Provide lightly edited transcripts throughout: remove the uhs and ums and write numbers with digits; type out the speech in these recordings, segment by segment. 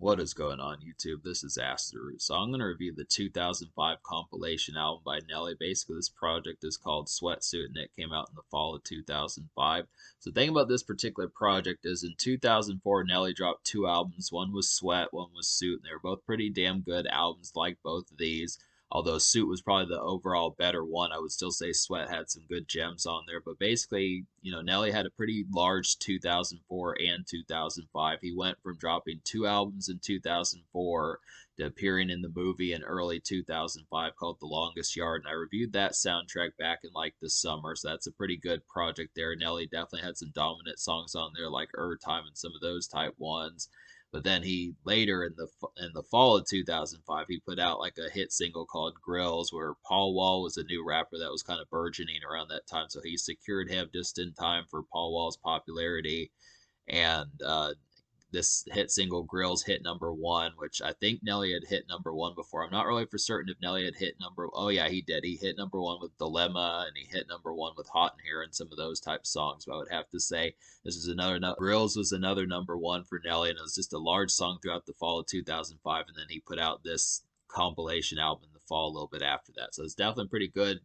What is going on, YouTube? This is Aster. So I'm going to review the 2005 compilation album by Nelly. Basically, this project is called Sweatsuit, and it came out in the fall of 2005. So the thing about this particular project is in 2004, Nelly dropped two albums. One was Sweat, one was Suit, and they were both pretty damn good albums, like both of these. Although Suit was probably the overall better one, I would still say Sweat had some good gems on there. But basically, Nelly had a pretty large 2004 and 2005. He went from dropping two albums in 2004 to appearing in the movie in early 2005 called The Longest Yard. And I reviewed that soundtrack back in like the summer. So that's a pretty good project there. Nelly definitely had some dominant songs on there like Time and some of those type ones. But then he later in the fall of 2005, he put out like a hit single called Grillz, where Paul Wall was a new rapper that was kind of burgeoning around that time. So he secured him just in time for Paul Wall's popularity. And this hit single Grillz hit number one, which I think Nelly had hit number one before. I'm not really for certain if Nelly had hit number. Oh yeah, he did. He hit number one with Dilemma, and he hit number one with Hot in Here and some of those type songs. But I would have to say this is another. Grillz was another number one for Nelly, and it was just a large song throughout the fall of 2005. And then he put out this compilation album in the fall a little bit after that. So it's definitely pretty good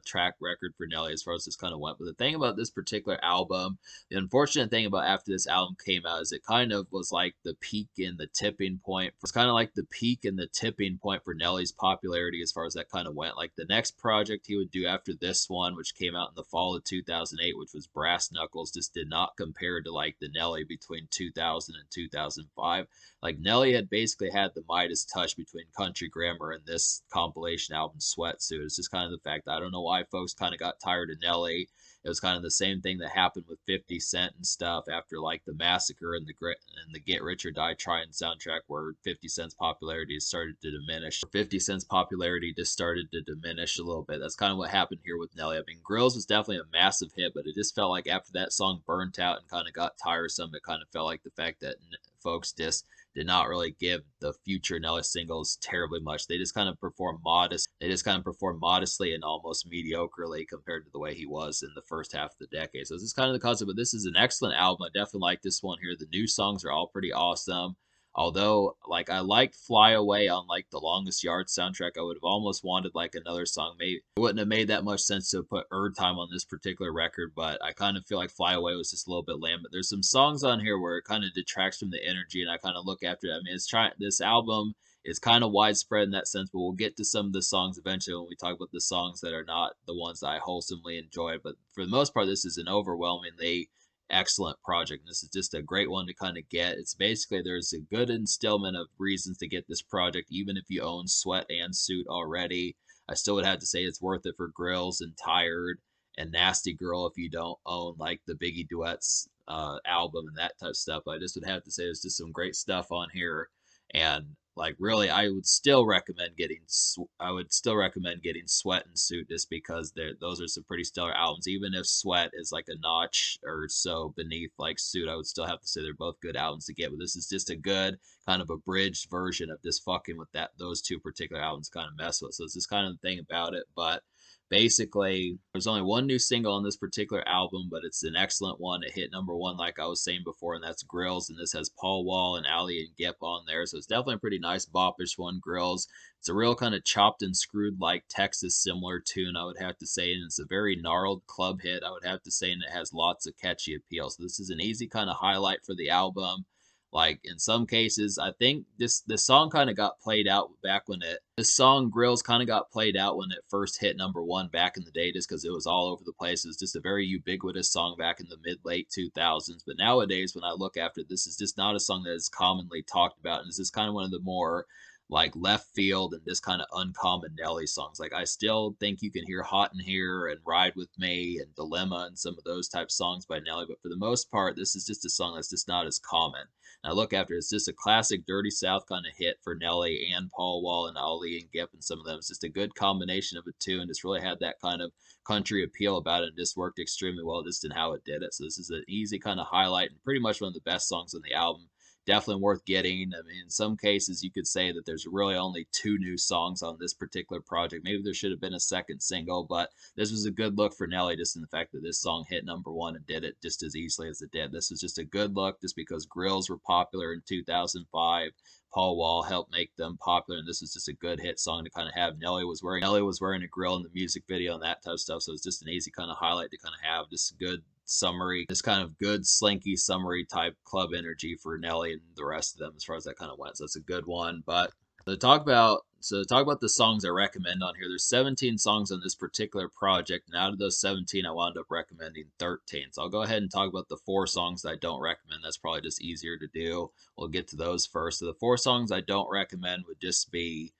track record for Nelly as far as this kind of went. But the thing about this particular album, the unfortunate thing about after this album came out is it kind of was like the peak and the tipping point. It's kind of like the peak and the tipping point for Nelly's popularity as far as that kind of went. Like the next project he would do after this one, which came out in the fall of 2008, which was Brass Knuckles, just did not compare to like the Nelly between 2000 and 2005. Like Nelly had basically had the Midas touch between Country Grammar and this compilation album Sweatsuit. It's just kind of the fact that I don't know why folks kind of got tired of Nelly. It was kind of the same thing that happened with 50 Cent and stuff after like the Massacre and the Get Rich or Die Trying soundtrack, where 50 Cent's popularity started to diminish. 50 Cent's popularity just started to diminish a little bit. That's kind of what happened here with Nelly. I mean, Grillz was definitely a massive hit, but it just felt like after that song burnt out and kind of got tiresome, it kind of felt like the fact that folks just did not really give the future Nelly singles terribly much. They just kind of performed modest. They just kind of performed modestly and almost mediocrely compared to the way he was in the first half of the decade. So this is kind of the concept, but this is an excellent album. I definitely like this one here. The new songs are all pretty awesome. Although, like, I liked Fly Away on, like, the Longest Yard soundtrack. I would have almost wanted, like, another song. Maybe it wouldn't have made that much sense to put Time on this particular record, but I kind of feel like Fly Away was just a little bit lame. But there's some songs on here where it kind of detracts from the energy, and I kind of look after it. I mean, this album is kind of widespread in that sense, but we'll get to some of the songs eventually when we talk about the songs that are not the ones that I wholesomely enjoy. But for the most part, this is an overwhelmingly excellent project. This is just a great one to kind of get. It's basically there's a good instillment of reasons to get this project, even if you own Sweat and Suit already. I still would have to say it's worth it for Grillz and Tired and Nasty Girl if you don't own like the Biggie Duets album and that type of stuff. I just would have to say there's just some great stuff on here, and like really I would still recommend getting Sweat and Suit just because those are some pretty stellar albums. Even if Sweat is like a notch or so beneath like Suit, I would still have to say they're both good albums to get. But this is just a good kind of abridged version of just fucking with those two particular albums kind of mess with. So it's just kind of the thing about it. But basically, there's only one new single on this particular album, but it's an excellent one. It hit number one, like I was saying before, and that's Grillz. And this has Paul Wall and Ali and Gip on there. So it's definitely a pretty nice boppish one, Grillz. It's a real kind of chopped and screwed like Texas similar tune, I would have to say. And it's a very gnarled club hit, I would have to say. And it has lots of catchy appeal. So this is an easy kind of highlight for the album. Like in some cases, I think this song kind of got played out back when this song Grillz kind of got played out when it first hit number one back in the day, just because it was all over the place. It was just a very ubiquitous song back in the mid-late 2000s. But nowadays, when I look after it, this is just not a song that is commonly talked about, and this is kind of one of the more like left field and just kind of uncommon Nelly songs. Like I still think you can hear Hot in Here and Ride With Me and Dilemma and some of those type songs by Nelly, but for the most part, this is just a song that's just not as common. And I look after it's just a classic Dirty South kind of hit for Nelly and Paul Wall and Ali and Gip and some of them. It's just a good combination of a tune. Just really had that kind of country appeal about it and just worked extremely well just in how it did it. So this is an easy kind of highlight and pretty much one of the best songs on the album. definitely worth getting. I mean, in some cases, you could say that there's really only 2 new songs on this particular project. Maybe there should have been a second single, but this was a good look for Nelly just in the fact that this song hit #1 and did it just as easily as it did. This was just a good look just because Grillz were popular in 2005. Paul Wall helped make them popular, and this is just a good hit song to kind of have. Nelly was wearing a grill in the music video and that type of stuff, so it's just an easy kind of highlight to kind of have. Just a good summary, this kind of good slinky summary type club energy for Nelly and the rest of them as far as that kind of went. So that's a good one. But to talk about the songs I recommend on here, there's 17 songs on this particular project, and out of those 17, I wound up recommending 13. So I'll go ahead and talk about the 4 songs that I don't recommend. That's probably just easier to do. We'll get to those first. So the 4 songs I don't recommend would just be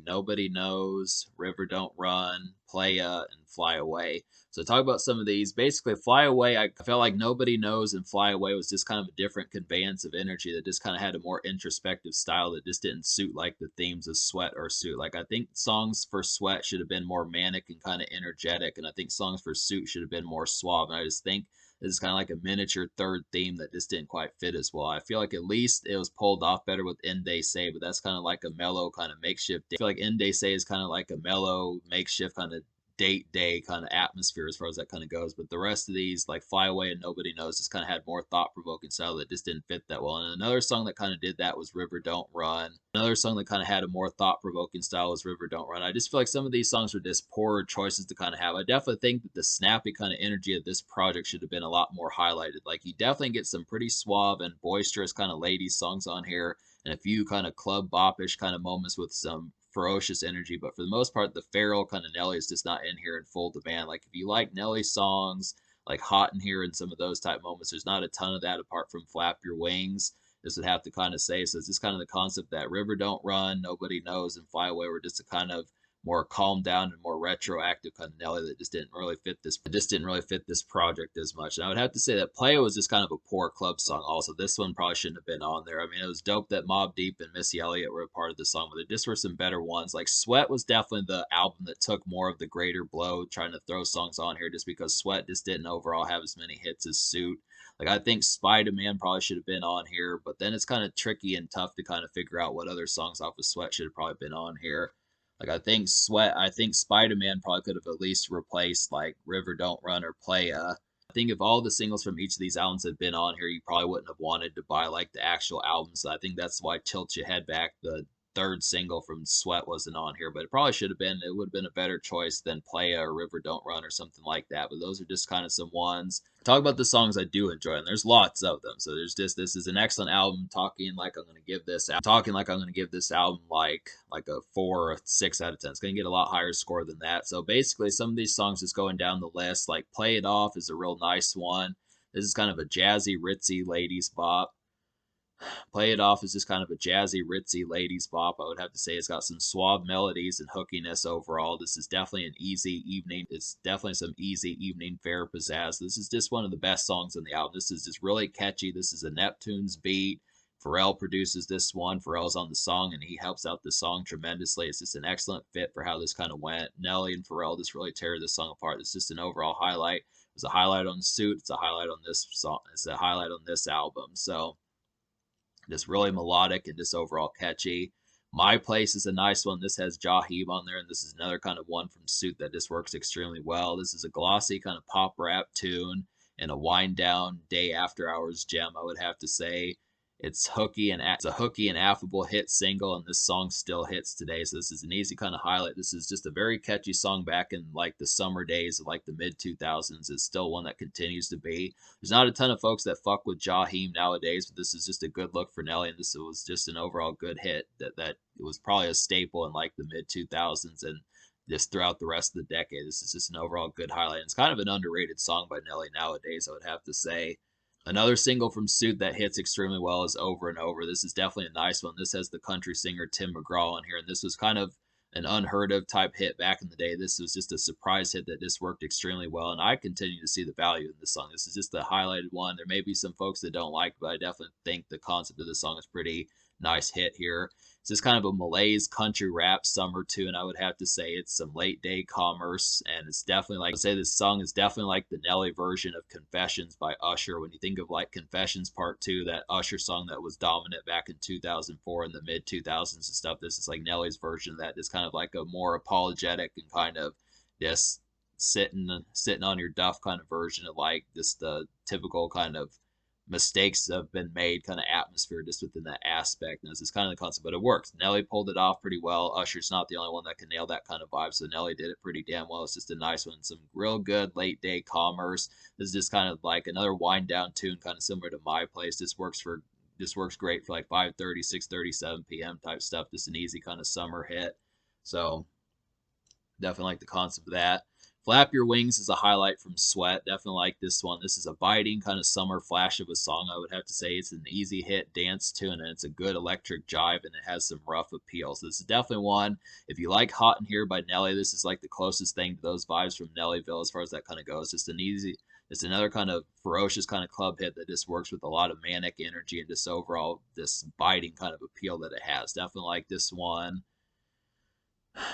Nobody Knows, River Don't Run, Playa, and Fly Away. So talk about some of these. Basically, Fly Away, I felt like Nobody Knows and Fly Away was just kind of a different conveyance of energy that just kind of had a more introspective style that just didn't suit like the themes of Sweat or Suit. Like I think songs for Sweat should have been more manic and kind of energetic, and I think songs for Suit should have been more suave. And I just think this is kind of like a miniature third theme that just didn't quite fit as well. I feel like at least it was pulled off better with En Day Say, but that's kind of like a mellow kind of makeshift. I feel like En Day Say is kind of like a mellow makeshift kind of date day kind of atmosphere as far as that kind of goes. But the rest of these, like Fly Away and Nobody Knows, just kind of had more thought provoking style that just didn't fit that well. And another song that kind of did that was River Don't Run. Another song that kind of had a more thought provoking style was River Don't Run. I just feel like some of these songs were just poor choices to kind of have. I definitely think that the snappy kind of energy of this project should have been a lot more highlighted. Like you definitely get some pretty suave and boisterous kind of ladies songs on here, and a few kind of club bopish kind of moments with some ferocious energy, but for the most part, the feral kind of Nelly is just not in here in full demand. Like if you like Nelly songs, like Hot in Here and some of those type moments, there's not a ton of that apart from Flap Your Wings. This would have to kind of say. So it's just kind of the concept that River Don't Run, Nobody Knows, and Fly Away were just a kind of more calmed down and more retroactive kind of Nelly that just didn't really fit this project as much. And I would have to say that Playa was just kind of a poor club song also. This one probably shouldn't have been on there. I mean, it was dope that Mobb Deep and Missy Elliott were a part of the song, but there just were some better ones. Like Sweat was definitely the album that took more of the greater blow trying to throw songs on here just because Sweat just didn't overall have as many hits as Suit. Like I think Spider-Man probably should have been on here, but then it's kind of tricky and tough to kind of figure out what other songs off of Sweat should have probably been on here. Like I think Spider-Man probably could have at least replaced like River Don't Run or Playa. I think if all the singles from each of these albums had been on here, you probably wouldn't have wanted to buy like the actual album. So I think that's why Tilt Your Head Back, the third single from Sweat, wasn't on here. But it probably should have been. It would have been a better choice than Playa or River Don't Run or something like that. But those are just kind of some ones. Talk about the songs I do enjoy, and there's lots of them. So there's just this is an excellent album. Talking like I'm gonna give this album like a 4 or 6 out of 10. It's gonna get a lot higher score than that. So basically, some of these songs just going down the list, like Play It Off is a real nice one. This is kind of a jazzy, ritzy ladies bop. Play It Off is just kind of a jazzy, ritzy ladies bop. I would have to say it's got some suave melodies and hookiness overall. This is definitely an easy evening. It's definitely some easy evening fare pizzazz. This is just one of the best songs on the album. This is just really catchy. This is a Neptune's beat. Pharrell produces this one. Pharrell's on the song, and he helps out the song tremendously. It's just an excellent fit for how this kind of went. Nelly and Pharrell just really tear this song apart. It's just an overall highlight. It's a highlight on Suit. It's a highlight on this song. It's a highlight on this album. So just really melodic and just overall catchy. My Place is a nice one. This has Jaheim on there, and this is another kind of one from Suit that just works extremely well. This is a glossy kind of pop rap tune and a wind down day after hours gem, I would have to say. It's a hooky and affable hit single, and this song still hits today. So this is an easy kind of highlight. This is just a very catchy song back in like the summer days of like the mid 2000s. It's still one that continues to be. There's not a ton of folks that fuck with Jaheim nowadays, but this is just a good look for Nelly, and this was just an overall good hit that it was probably a staple in like the mid 2000s and just throughout the rest of the decade. This is just an overall good highlight. It's kind of an underrated song by Nelly nowadays, I would have to say. Another single from Suit that hits extremely well is Over and Over. This is definitely a nice one. This has the country singer Tim McGraw on here, and this was kind of an unheard of type hit back in the day. This was just a surprise hit that just worked extremely well, and I continue to see the value in this song. This is just the highlighted one. There may be some folks that don't like it, but I definitely think the concept of this song is pretty nice hit here. It's just kind of a malaise country rap summer tune. I would have to say it's some late day commerce, and it's definitely like I would say this song is definitely like the Nelly version of Confessions by Usher. When you think of like Confessions Part 2, that Usher song that was dominant back in 2004 and the mid 2000s and stuff, this is like Nelly's version of that. It's kind of like a more apologetic and kind of just sitting on your duff kind of version of like this the typical kind of mistakes have been made kind of atmosphere just within that aspect. And this is kind of the concept, but it works. Nelly pulled it off pretty well. Usher's not the only one that can nail that kind of vibe, so Nelly did it pretty damn well. It's just a nice one. Some real good late day commerce. This is just kind of like another wind down tune, kind of similar to My Place. This works great for like 5:30, 6:30, 7 p.m. type stuff. Just an easy kind of summer hit. So definitely like the concept of that. Flap Your Wings is a highlight from Sweat. Definitely like this one. This is a biting kind of summer flash of a song, I would have to say. It's an easy hit dance tune, and it's a good electric jive, and it has some rough appeal. So this is definitely one. If you like Hot in Here by Nelly, this is like the closest thing to those vibes from Nellyville as far as that kind of goes. It's another kind of ferocious kind of club hit that just works with a lot of manic energy and just overall this biting kind of appeal that it has. Definitely like this one.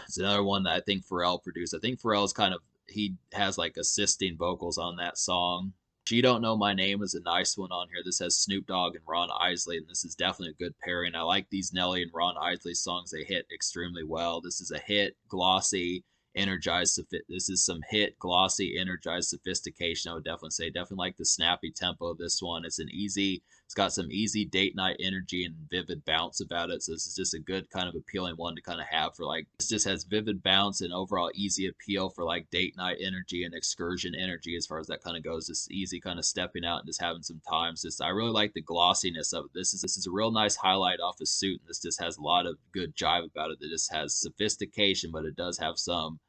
It's another one that I think Pharrell produced. I think Pharrell's kind of he has like assisting vocals on that song. She Don't Know My Name is a nice one on here. This has Snoop Dogg and Ron Isley, and this is definitely a good pairing. I like these Nelly and Ron Isley songs. They hit extremely well. This is a hit, glossy, energized. This is some hit, glossy, energized sophistication. I would definitely say. Definitely like the snappy tempo of this one. It's got some easy date night energy and vivid bounce about it. So this is just a good kind of appealing one to kind of have for like, this just has vivid bounce and overall easy appeal for like date night energy and excursion energy as far as that kind of goes. Just easy kind of stepping out and just having some times. Just, I really like the glossiness of it. This is a real nice highlight off a suit. And this just has a lot of good jive about it. That just has sophistication, but it does have some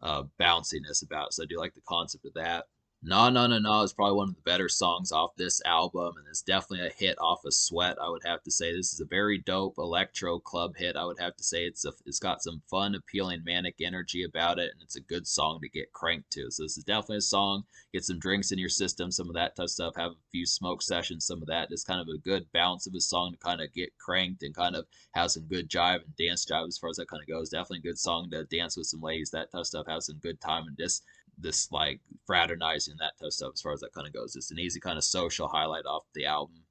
bounciness about it. So I do like the concept of that. Nah Nah Nah Nah is probably one of the better songs off this album, and it's definitely a hit off of Sweat. I would have to say this is a very dope electro club hit. I would have to say it's got some fun, appealing, manic energy about it, and it's a good song to get cranked to. So this is definitely a song. Get some drinks in your system, some of that type of stuff. Have a few smoke sessions, some of that. Just kind of a good bounce of a song to kind of get cranked and kind of have some good jive and dance jive as far as that kind of goes. Definitely a good song to dance with some ladies, that type of stuff. Have some good time and just this like fraternizing, that type of stuff as far as that kind of goes. It's an easy kind of social highlight off the album.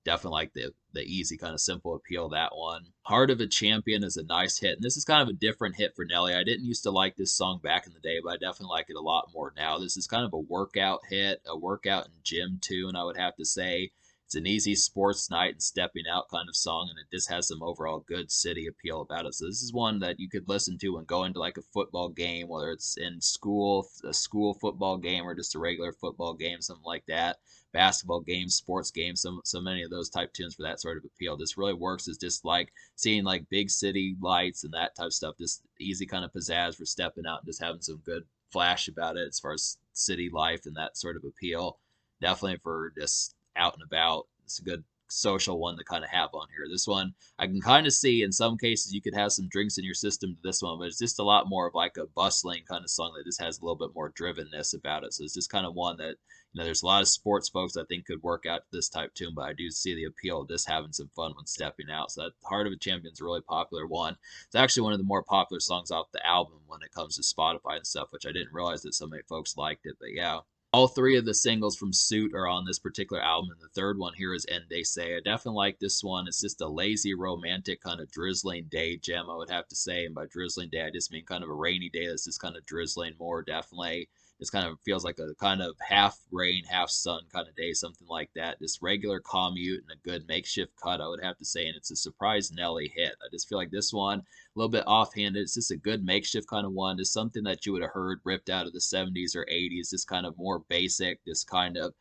Definitely like the easy kind of simple appeal, that one. Heart of a Champion is a nice hit, and this is kind of a different hit for Nelly. I didn't used to like this song back in the day, but I definitely like it a lot more now. This is kind of a workout hit, a workout and gym tune, I would have to say. It's an easy sports night and stepping out kind of song, and it just has some overall good city appeal about it. So this is one that you could listen to and go into like a football game, whether it's in school, a school football game, or just a regular football game, something like that. Basketball games, sports games, so many of those type tunes for that sort of appeal. This really works as just like seeing like big city lights and that type of stuff. Just easy kind of pizzazz for stepping out and just having some good flash about it as far as city life and that sort of appeal. Definitely for just out and about. It's a good social one to kind of have on here. This one, I can kind of see in some cases you could have some drinks in your system to this one, but it's just a lot more of like a bustling kind of song that just has a little bit more drivenness about it. So it's just kind of one that, there's a lot of sports folks I think could work out this type tune, but I do see the appeal of just having some fun when stepping out. So that Heart of a Champion is a really popular one. It's actually one of the more popular songs off the album when it comes to Spotify and stuff, which I didn't realize that so many folks liked it, but yeah. All three of the singles from Suit are on this particular album, and the third one here is End They Say. I definitely like this one. It's just a lazy, romantic, kind of drizzling day gem, I would have to say. And by drizzling day, I just mean kind of a rainy day that's just kind of drizzling more, definitely. This kind of feels like a kind of half rain, half sun kind of day, something like that. Just regular commute and a good makeshift cut, I would have to say. And it's a surprise Nelly hit. I just feel like this one, a little bit offhanded. It's just a good makeshift kind of one. Just something that you would have heard ripped out of the 70s or 80s. Just kind of more basic, just kind of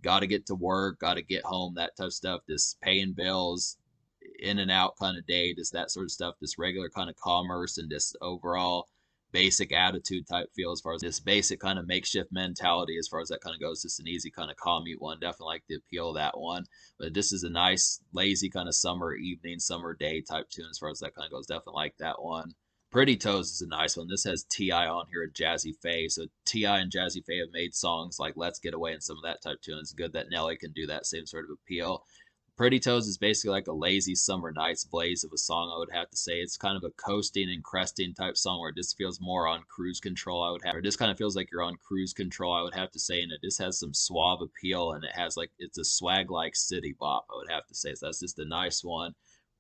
got to get to work, got to get home, that type of stuff. Just paying bills, in and out kind of day, just that sort of stuff. Just regular kind of commerce and just overall basic attitude type feel as far as this basic kind of makeshift mentality as far as that kind of goes. Just an easy kind of commute one. Definitely like the appeal of that one. But this is a nice, lazy kind of summer evening, summer day type tune as far as that kind of goes. Definitely like that one. Pretty Toes is a nice one. This has T.I. on here and Jazzy Faye. So T.I. and Jazzy Faye have made songs like Let's Get Away and some of that type tune. It's good that Nelly can do that same sort of appeal. Pretty Toes is basically like a lazy summer night's blaze of a song, I would have to say. It's kind of a coasting and cresting type song where it just feels more on cruise control, I would have, or it just kind of feels like you're on cruise control, I would have to say, and it just has some suave appeal, and it has like, it's a swag like city bop, I would have to say. So that's just a nice one.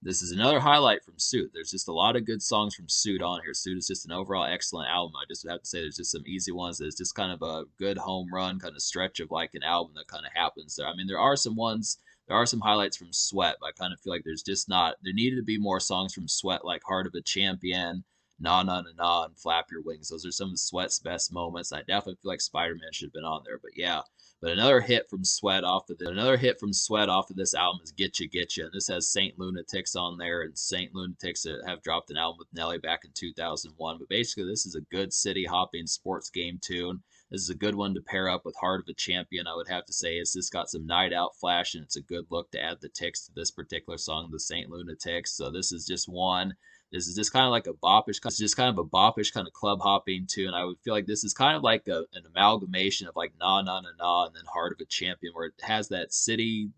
This is another highlight from Suit. There's just a lot of good songs from Suit on here. Suit is just an overall excellent album. I just have to say there's just some easy ones. It's just kind of a good home run kind of stretch of like an album that kind of happens there. I mean, there are some ones, there are some highlights from Sweat, but I kind of feel like there's just not, there needed to be more songs from Sweat like Heart of a Champion, Nah Nah Nah Nah, and Flap Your Wings. Those are some of Sweat's best moments. I definitely feel like Spider-Man should have been on there, but yeah. But another hit from Sweat off of this album is Getcha Getcha, and this has Saint Lunatics on there, and Saint Lunatics have dropped an album with Nelly back in 2001. But basically, this is a good city hopping sports game tune. This is a good one to pair up with Heart of a Champion, I would have to say. It's just got some night out flash, and it's a good look to add the ticks to this particular song, the Saint Lunatics. So this is just one. This is just kind of like a boppish, kind of club hopping tune. I would feel like this is kind of like an amalgamation of like Nah Nah Nah Nah and then Heart of a Champion, where it has that city.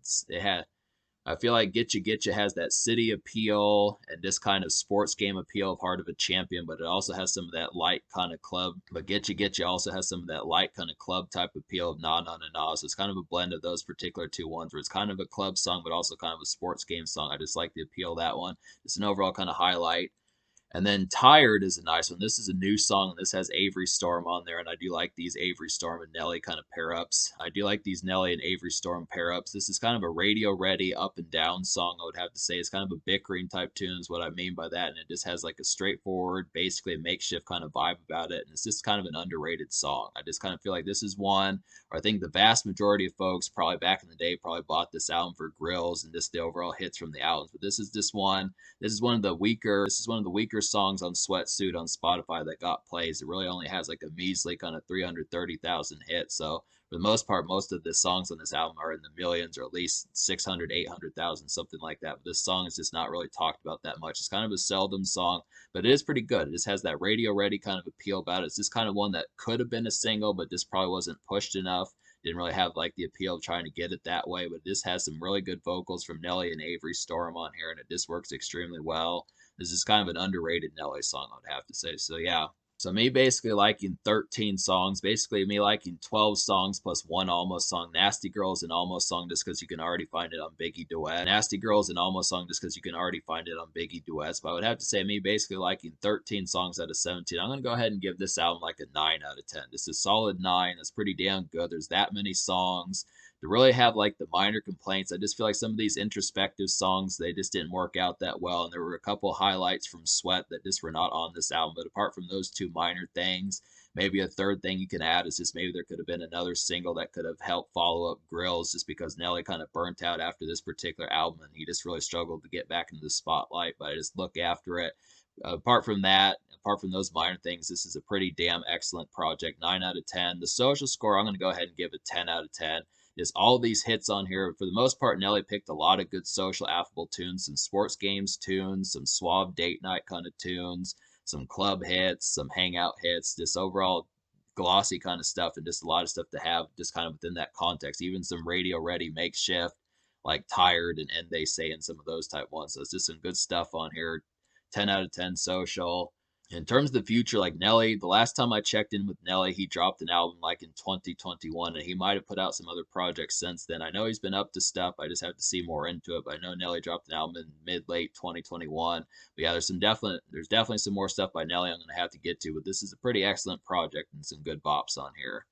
I feel like Getcha has that city appeal and this kind of sports game appeal of Heart of a Champion, but it also has some of that light kind of club. But Getcha also has some of that light kind of club type appeal of Nah Nah Nah Nah. So it's kind of a blend of those particular two ones where it's kind of a club song, but also kind of a sports game song. I just like the appeal of that one. It's an overall kind of highlight. And then Tired is a nice one. This is a new song, and this has Avery Storm on there, and I do like these Avery Storm and Nelly kind of pair ups. I do like these Nelly and Avery Storm pair ups. This is kind of a radio ready up and down song, I would have to say. It's kind of a bickering type tune is what I mean by that, and it just has like a straightforward, basically a makeshift kind of vibe about it, and it's just kind of an underrated song. I just kind of feel like this is one, or I think the vast majority of folks probably back in the day probably bought this album for Grillz and just the overall hits from the albums, but this is just one. This is one of the weaker songs on Sweatsuit on Spotify that got plays. It really only has like a measly kind of 330,000 hits. So for the most part, most of the songs on this album are in the millions, or at least 600, 800,000, something like that. But this song is just not really talked about that much. It's kind of a seldom song, but it is pretty good. It just has that radio ready kind of appeal about it. It's just kind of one that could have been a single, but just probably wasn't pushed enough. Didn't really have like the appeal of trying to get it that way, but this has some really good vocals from Nelly and Avery Storm on here, and it just works extremely well. This is kind of an underrated Nelly song, I would have to say. So yeah. So me basically liking 13 songs, basically me liking 12 songs plus one Almost song. Nasty Girls and Almost song just because you can already find it on Biggie Duet. Nasty Girls and Almost song just because you can already find it on Biggie Duets. But I would have to say me basically liking 13 songs out of 17. I'm going to go ahead and give this album like a 9 out of 10. This is a solid 9. That's pretty damn good. There's that many songs to really have like the minor complaints. I just feel like some of these introspective songs, they just didn't work out that well. And there were a couple highlights from Sweat that just were not on this album. But apart from those two minor things, maybe a third thing you can add is just maybe there could have been another single that could have helped follow up Grillz, just because Nelly kind of burnt out after this particular album and he just really struggled to get back into the spotlight. But I just look after it. Apart from those minor things, this is a pretty damn excellent project. 9 out of 10. The social score, I'm going to go ahead and give it 10 out of 10. Is all these hits on here. For the most part, Nelly picked a lot of good social affable tunes, some sports games tunes, some suave date night kind of tunes, some club hits, some hangout hits, just overall glossy kind of stuff, and just a lot of stuff to have just kind of within that context. Even some radio ready makeshift like Tired and End They Say and some of those type ones. So it's just some good stuff on here. 10 out of 10 social. In terms of the future, like Nelly, the last time I checked in with Nelly, he dropped an album like in 2021, and he might have put out some other projects since then. I know he's been up to stuff. I just have to see more into it. But I know Nelly dropped an album in mid-late 2021. But yeah, there's definitely some more stuff by Nelly I'm going to have to get to. But this is a pretty excellent project and some good bops on here.